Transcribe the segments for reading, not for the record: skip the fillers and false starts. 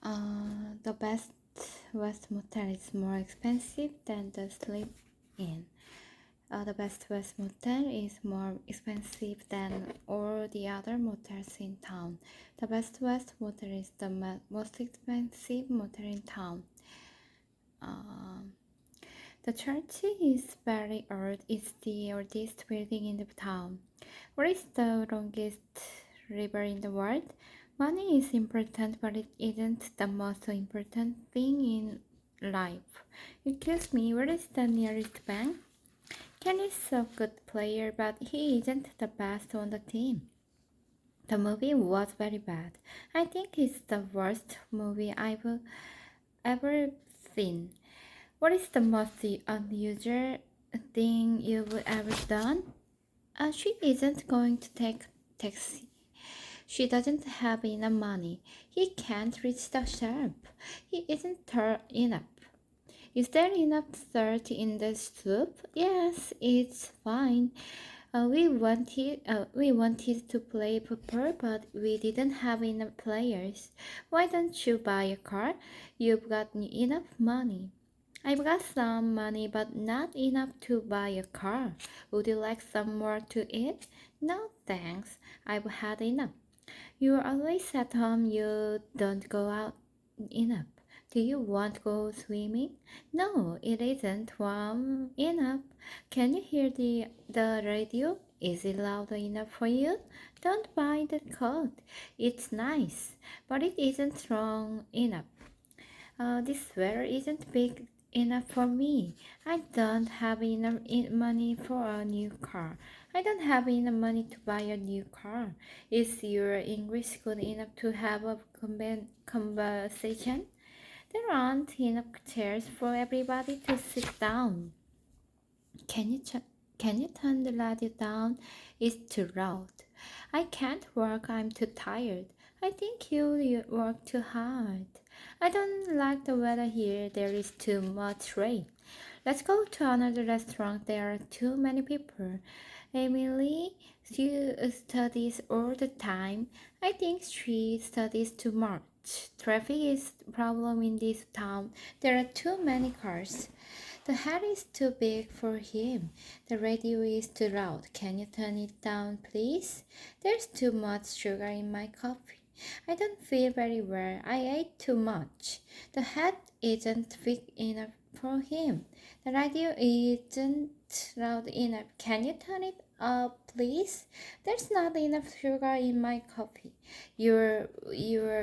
The Best West Motel is more expensive than the Sleep Inn. The Best West Motel is more expensive than all the other motels in town. The Best West Motel is the most expensive motel in town. The church is very old. It's the oldest building in the town. What is the longest river in the world? Money is important, but it isn't the most important thing in life. Excuse me, where is the nearest bank? Ken is a good player, but he isn't the best on the team. The movie was very bad. I think it's the worst movie I've ever seen. What is the most unusual thing you've ever done? She isn't going to take taxi. She doesn't have enough money. He can't reach the shelf. He isn't tall enough. Is there enough salt in the soup? Yes, it's fine. We wanted to play poker, but we didn't have enough players. Why don't you buy a car? You've got enough money. I've got some money, but not enough to buy a car. Would you like some more to eat? No, thanks. I've had enough. You're always at home. You don't go out enough. Do you want to go swimming? No, it isn't warm enough. Can you hear the radio? Is it loud enough for you? Don't buy the coat. It's nice, but it isn't strong enough. This sweater isn't big enough for me. I don't have enough money for a new car. I don't have enough money to buy a new car. Is your English good enough to have a conversation? There aren't enough chairs for everybody to sit down. Can you can you turn the radio down? It's too loud. I can't work. I'm too tired. I think you work too hard. I don't like the weather here. There is too much rain. Let's go to another restaurant. There are too many people. Emily, she studies all the time. I think she studies too much. Traffic is a problem in this town. There are too many cars. The hat is too big for him. The radio is too loud. Can you turn it down, please? There's too much sugar in my coffee. I don't feel very well. I ate too much. The hat isn't big enough for him. The radio isn't loud enough. Can you turn it up, please? There's not enough sugar in my coffee. You're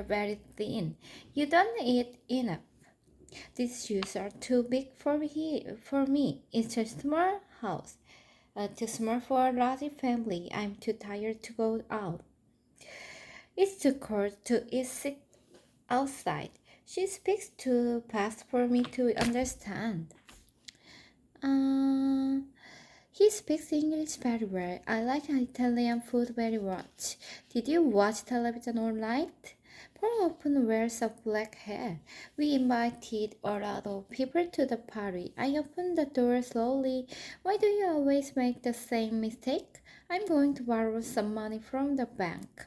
very thin. You don't eat enough. These shoes are too big for me. It's a small house. Too small for a large family. I'm too tired to go out. It's too cold to sit outside. She speaks too fast for me to understand. Uh, he speaks English very well. I like Italian food very much. Did you watch television all night? Paul often wears a black hat. We invited a lot of people to the party. I opened the door slowly. Why do you always make the same mistake? I'm going to borrow some money from the bank.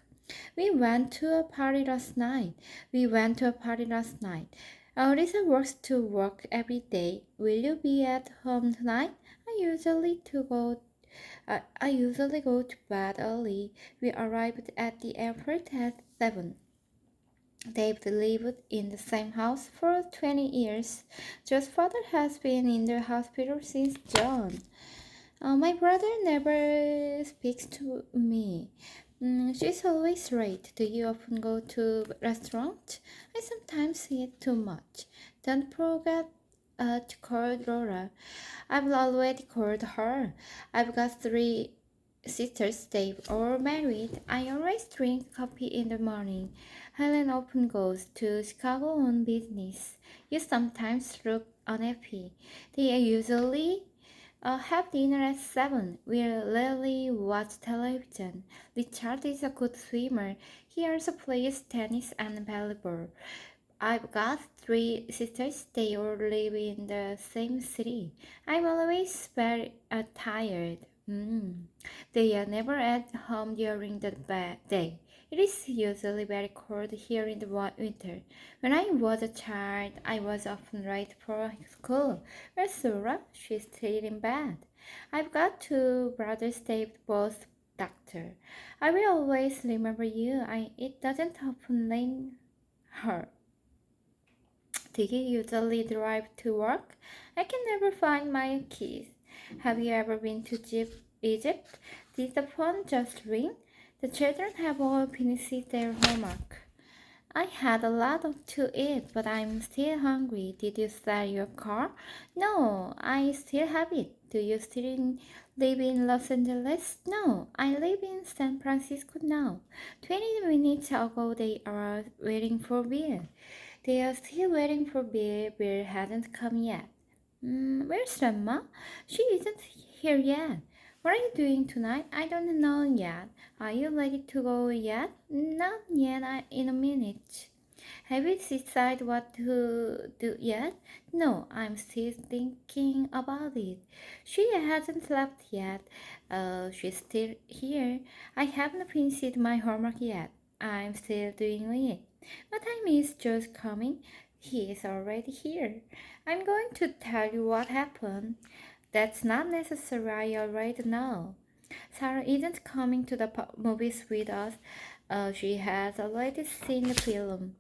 We went to a party last night. Lisa works to work every day. Will you be at home tonight? I usually go to bed early. We arrived at the airport at 7. They've lived in the same house for 20 years. Joe's father has been in the hospital since June. My brother never speaks to me. She's always late. Do you often go to restaurants? I sometimes eat too much. Don't forget to call Laura. I've already called her. I've got 3 sisters. They've all married. I always drink coffee in the morning. Helen often goes to Chicago on business. You sometimes look unhappy. They usually have dinner at 7. We rarely watch television. Richard is a good swimmer. He also plays tennis and volleyball. I've got 3 sisters. They all live in the same city. I'm always very tired. They are never at home during the day. It is usually very cold here in the winter. When I was a child, I was often late for school. Where's Sura? She's still in bed. I've got two brothers, Dave, both doctor. I will always remember you. It doesn't often rain her. Do you usually drive to work? I can never find my keys. Have you ever been to Egypt? Did the phone just ring? The children have all finished their homework. I had a lot to eat, but I'm still hungry. Did you sell your car? No, I still have it. Do you still live in Los Angeles? No, I live in San Francisco now. 20 minutes ago, they are waiting for Bill. They are still waiting for Bill. Bill hasn't come yet. Where's Grandma? She isn't here yet. What are you doing tonight? I don't know yet. Are you ready to go yet? Not yet. In a minute. Have you decided what to do yet? No, I'm still thinking about it. She hasn't left yet. She's still here. I haven't finished my homework yet. I'm still doing it. What time is Joe's coming? He is already here. I'm going to tell you what happened. That's not necessary. I already know. Sarah isn't coming to the movies with us. She has already seen the film.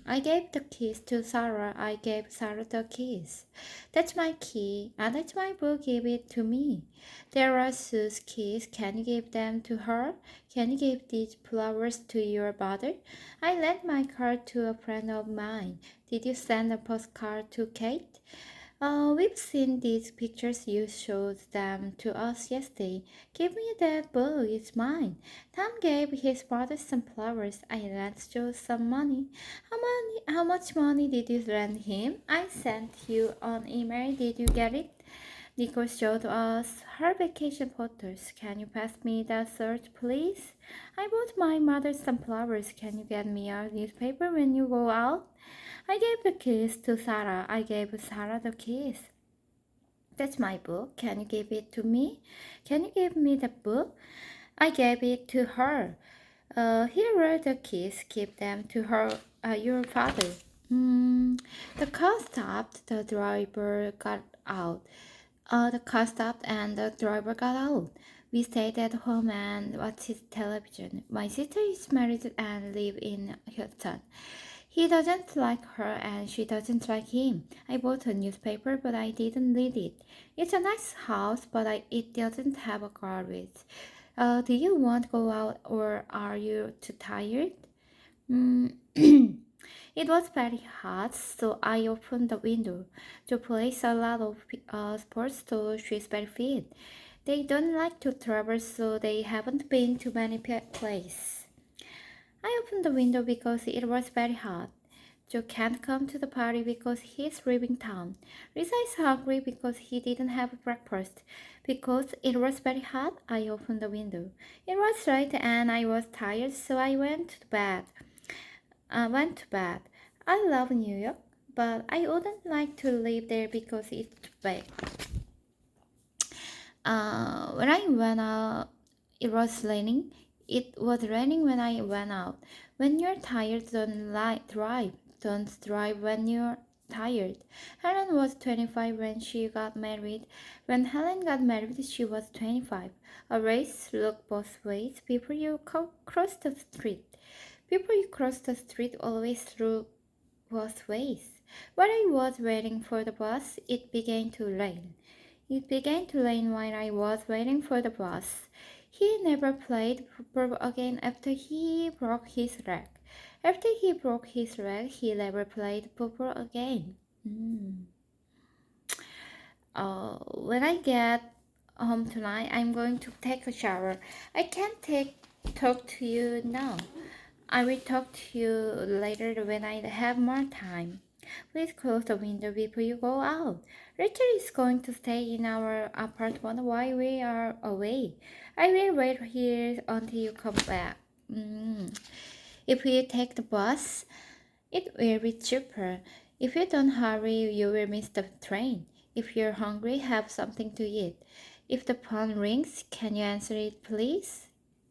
I gave the keys to Sarah. I gave Sarah the keys. That's my key, and that's my book. Give it to me. There are Sue's keys. Can you give them to her? Can you give these flowers to your mother? I lent my card to a friend of mine. Did you send a postcard to Kate? We've seen these pictures. You showed them to us yesterday. Give me that book, it's mine. Tom gave his brother some flowers. I lent Joe some money. How much money did you lend him? I sent you an email. Did you get it? Nicole showed us her vacation photos. Can you pass me that search, please? I bought my mother some flowers. Can you get me a newspaper when you go out? I gave the keys to Sarah. I gave Sarah the keys. That's my book. Can you give it to me? Can you give me the book? I gave it to her. Here are the keys. Give them to her, your father. The car stopped. The driver got out. The car stopped and the driver got out. We stayed at home and watched television. My sister is married and live in Houston. He doesn't like her and she doesn't like him. I bought a newspaper but I didn't read it. It's a nice house but it doesn't have a garbage. Do you want to go out or are you too tired? Mm. It was very hot, so I opened the window. Joe plays a lot of sports, so she's very fit. They don't like to travel, so they haven't been to many places. I opened the window because it was very hot. Joe can't come to the party because he's leaving town. Lisa is hungry because he didn't have breakfast. Because it was very hot, I opened the window. It was late and I was tired, so I went to bed. I love New York, but I wouldn't like to live there because it's big. When I went out, it was raining. It was raining when I went out. When you're tired, don't drive. Don't drive when you're tired. Helen was 25 when she got married. When Helen got married, she was 25. A race look both ways. Before you cross the street. Before you cross the street, always through both ways. While I was waiting for the bus, it began to rain. It began to rain while I was waiting for the bus. He never played football again after he broke his leg. After he broke his leg, he never played football again. When I get home tonight, I'm going to take a shower. I can't talk to you now. I will talk to you later when I have more time. Please close the window before you go out. Rachel is going to stay in our apartment while we are away. I will wait here until you come back. If you take the bus, it will be cheaper. If you don't hurry, you will miss the train. If you're hungry, have something to eat. If the phone rings, can you answer it, please?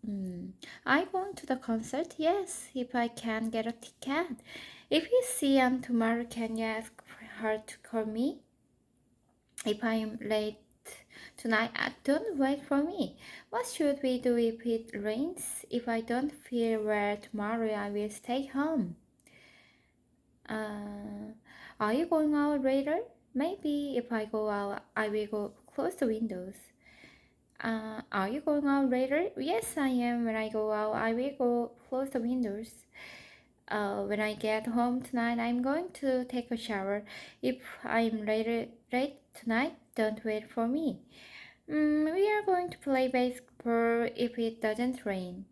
Hmm. I going to the concert? Yes, if I can get a ticket. If you see tomorrow, can you ask her to call me? If I'm late tonight, don't wait for me. What should we do if it rains? If I don't feel well tomorrow, I will stay home. Uh, are you going out later? Maybe if I go out, I will go close the windows. Are you going out later? Yes, I am. When I go out, I will go close the windows. When I get home tonight, I'm going to take a shower. If I'm late tonight, don't wait for me. We are going to play basketball if it doesn't rain.